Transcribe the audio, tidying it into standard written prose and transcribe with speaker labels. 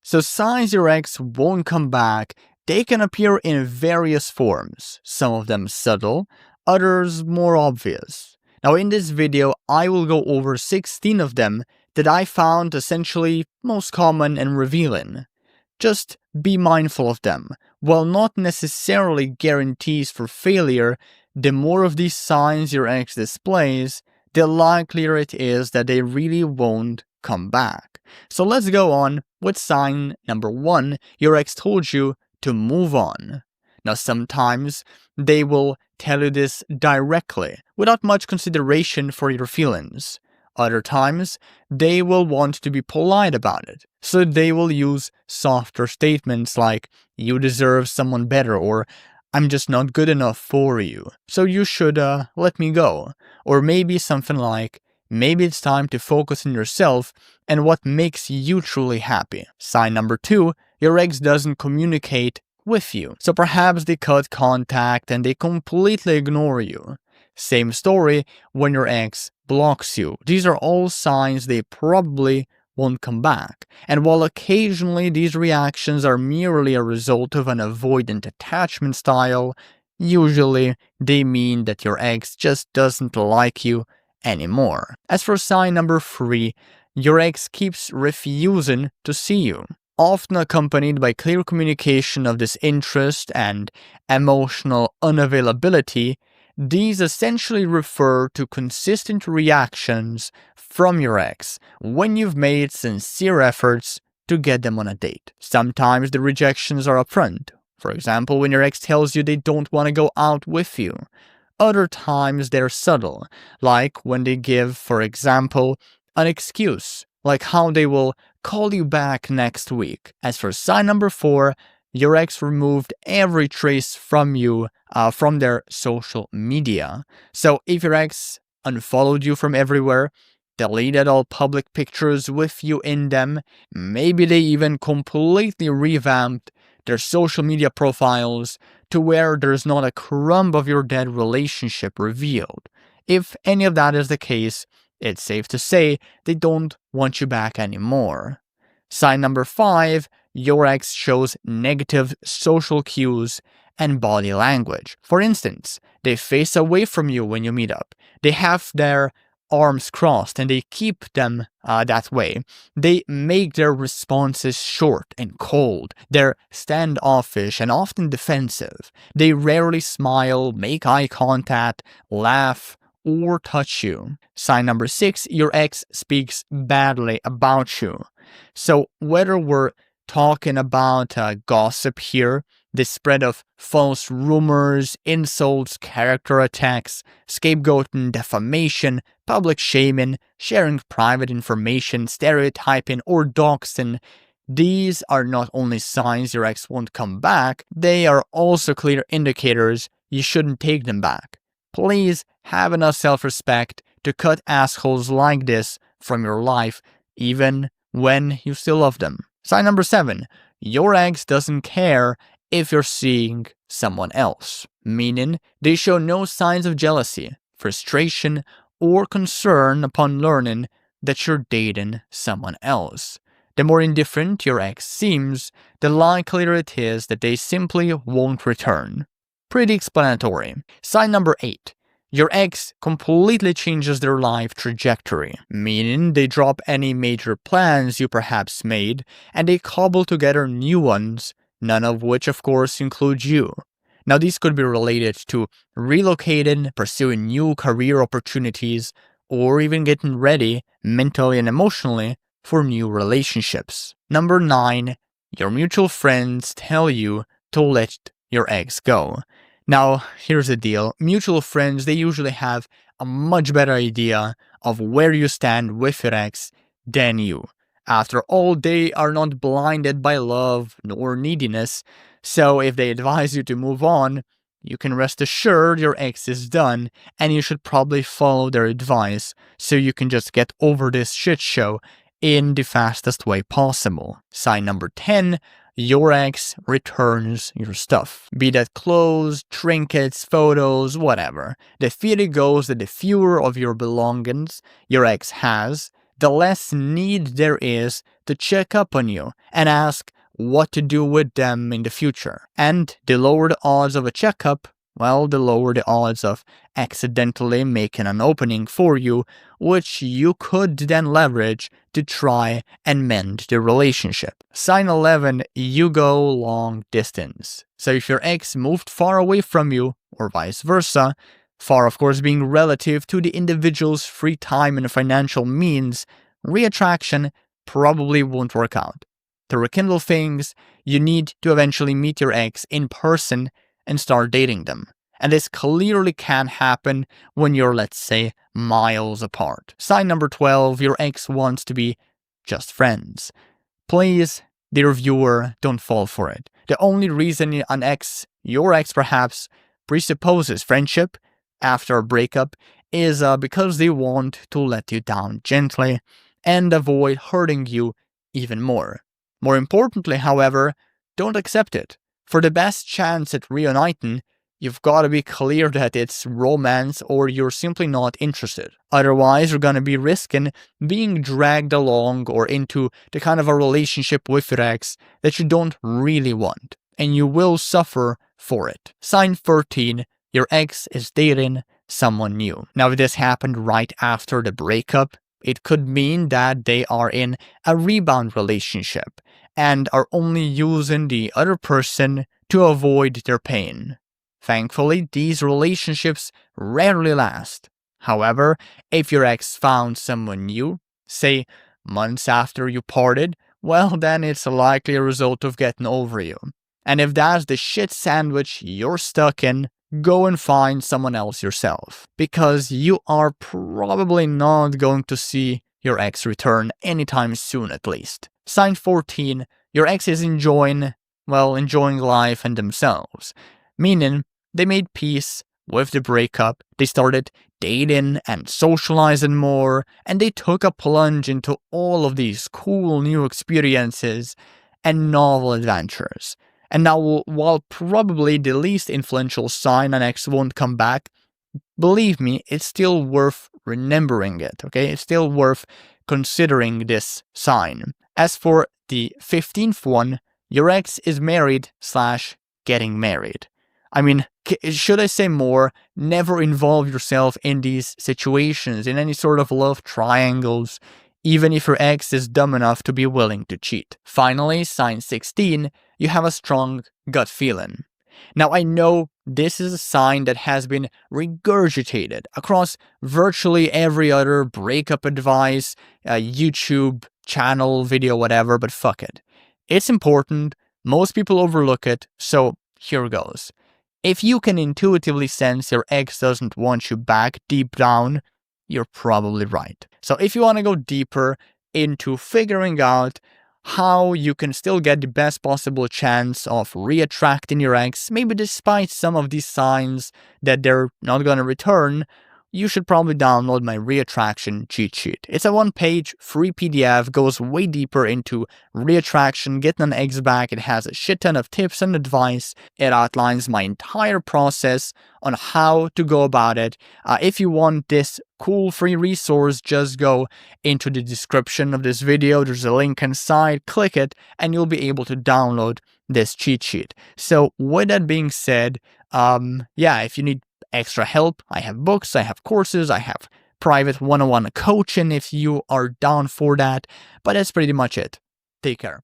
Speaker 1: So signs your ex won't come back, they can appear in various forms, some of them subtle, others more obvious. Now in this video, I will go over 16 of them that I found essentially most common and revealing. Just be mindful of them. While not necessarily guarantees for failure, the more of these signs your ex displays, the likelier it is that they really won't come back. So let's go on with sign number 1. Your ex told you to move on. Now sometimes they will tell you this directly, without much consideration for your feelings. Other times, they will want to be polite about it, so they will use softer statements like, you deserve someone better, or I'm just not good enough for you, so you should let me go. Or maybe something like, maybe it's time to focus on yourself and what makes you truly happy. Sign number 2, your ex doesn't communicate with you, so perhaps they cut contact and they completely ignore you. Same story when your ex blocks you. These are all signs they probably won't come back. And while occasionally these reactions are merely a result of an avoidant attachment style, usually they mean that your ex just doesn't like you anymore. As for sign number 3, your ex keeps refusing to see you. Often accompanied by clear communication of disinterest and emotional unavailability, these essentially refer to consistent reactions from your ex when you've made sincere efforts to get them on a date. Sometimes the rejections are upfront. For example, when your ex tells you they don't want to go out with you. Other times they're subtle, like when they give, for example, an excuse, like how they will call you back next week. As for sign number 4, your ex removed every trace from you from their social media. So if your ex unfollowed you from everywhere, deleted all public pictures with you in them, maybe they even completely revamped their social media profiles to where there's not a crumb of your dead relationship revealed. If any of that is the case, it's safe to say they don't want you back anymore. Sign number 5, your ex shows negative social cues and body language. For instance, they face away from you when you meet up. They have their arms crossed and they keep them that way. They make their responses short and cold. They're standoffish and often defensive. They rarely smile, make eye contact, laugh, or touch you. Sign number 6, your ex speaks badly about you. So whether we're talking about gossip here, the spread of false rumors, insults, character attacks, scapegoating, defamation, public shaming, sharing private information, stereotyping, or doxing, these are not only signs your ex won't come back, they are also clear indicators you shouldn't take them back. Please have enough self-respect to cut assholes like this from your life, even when you still love them. Sign number 7, your ex doesn't care if you're seeing someone else, meaning they show no signs of jealousy, frustration, or concern upon learning that you're dating someone else. The more indifferent your ex seems, the likelier it is that they simply won't return. Pretty explanatory. Sign number 8. Your ex completely changes their life trajectory, meaning they drop any major plans you perhaps made, and they cobble together new ones, none of which of course include you. Now these could be related to relocating, pursuing new career opportunities, or even getting ready mentally and emotionally for new relationships. Number 9. Your mutual friends tell you to let your ex go. Now, here's the deal. Mutual friends, they usually have a much better idea of where you stand with your ex than you. After all, they are not blinded by love nor neediness, so if they advise you to move on, you can rest assured your ex is done, and you should probably follow their advice so you can just get over this shit show in the fastest way possible. Sign number 10. Your ex returns your stuff. Be that clothes, trinkets, photos, whatever. The theory goes that the fewer of your belongings your ex has, the less need there is to check up on you and ask what to do with them in the future. And the lower the odds of a checkup, well, the lower the odds of accidentally making an opening for you, which you could then leverage to try and mend the relationship. Sign 11, you go long distance. So if your ex moved far away from you, or vice versa, far of course being relative to the individual's free time and financial means, reattraction probably won't work out. To rekindle things, you need to eventually meet your ex in person and start dating them. And this clearly can happen when you're, let's say, miles apart. Sign number 12, your ex wants to be just friends. Please, dear viewer, don't fall for it. The only reason an ex, your ex perhaps, presupposes friendship after a breakup is because they want to let you down gently and avoid hurting you even more. More importantly, however, don't accept it. For the best chance at reuniting, you've got to be clear that it's romance or you're simply not interested. Otherwise, you're going to be risking being dragged along or into the kind of a relationship with your ex that you don't really want, and you will suffer for it. Sign 13, your ex is dating someone new. Now, if this happened right after the breakup, it could mean that they are in a rebound relationship and are only using the other person to avoid their pain. Thankfully, these relationships rarely last. However, if your ex found someone new, say months after you parted, well, then it's a likely result of getting over you. And if that's the shit sandwich you're stuck in, go and find someone else yourself, because you are probably not going to see your ex return anytime soon at least. Sign 14, your ex is enjoying life and themselves, meaning they made peace with the breakup, they started dating and socializing more, and they took a plunge into all of these cool new experiences and novel adventures. And now, while probably the least influential sign an ex won't come back, believe me, it's still worth remembering it, okay? It's still worth considering this sign. As for the 15th one, your ex is married/getting married. I mean, should I say more? Never involve yourself in these situations, in any sort of love triangles, even if your ex is dumb enough to be willing to cheat. Finally, sign 16, you have a strong gut feeling. Now, I know this is a sign that has been regurgitated across virtually every other breakup advice, YouTube channel, video, whatever, but fuck it. It's important, most people overlook it, so here goes. If you can intuitively sense your ex doesn't want you back deep down, you're probably right. So if you want to go deeper into figuring out how you can still get the best possible chance of reattracting your ex, maybe despite some of these signs that they're not going to return, you should probably download my reattraction cheat sheet. It's a one-page free PDF, goes way deeper into reattraction, getting an ex back. It has a shit ton of tips and advice. It outlines my entire process on how to go about it. If you want this cool free resource, just go into the description of this video. There's a link inside, click it, and you'll be able to download this cheat sheet. So with that being said, if you need extra help, I have books, I have courses, I have private one-on-one coaching if you are down for that, but that's pretty much it. Take care.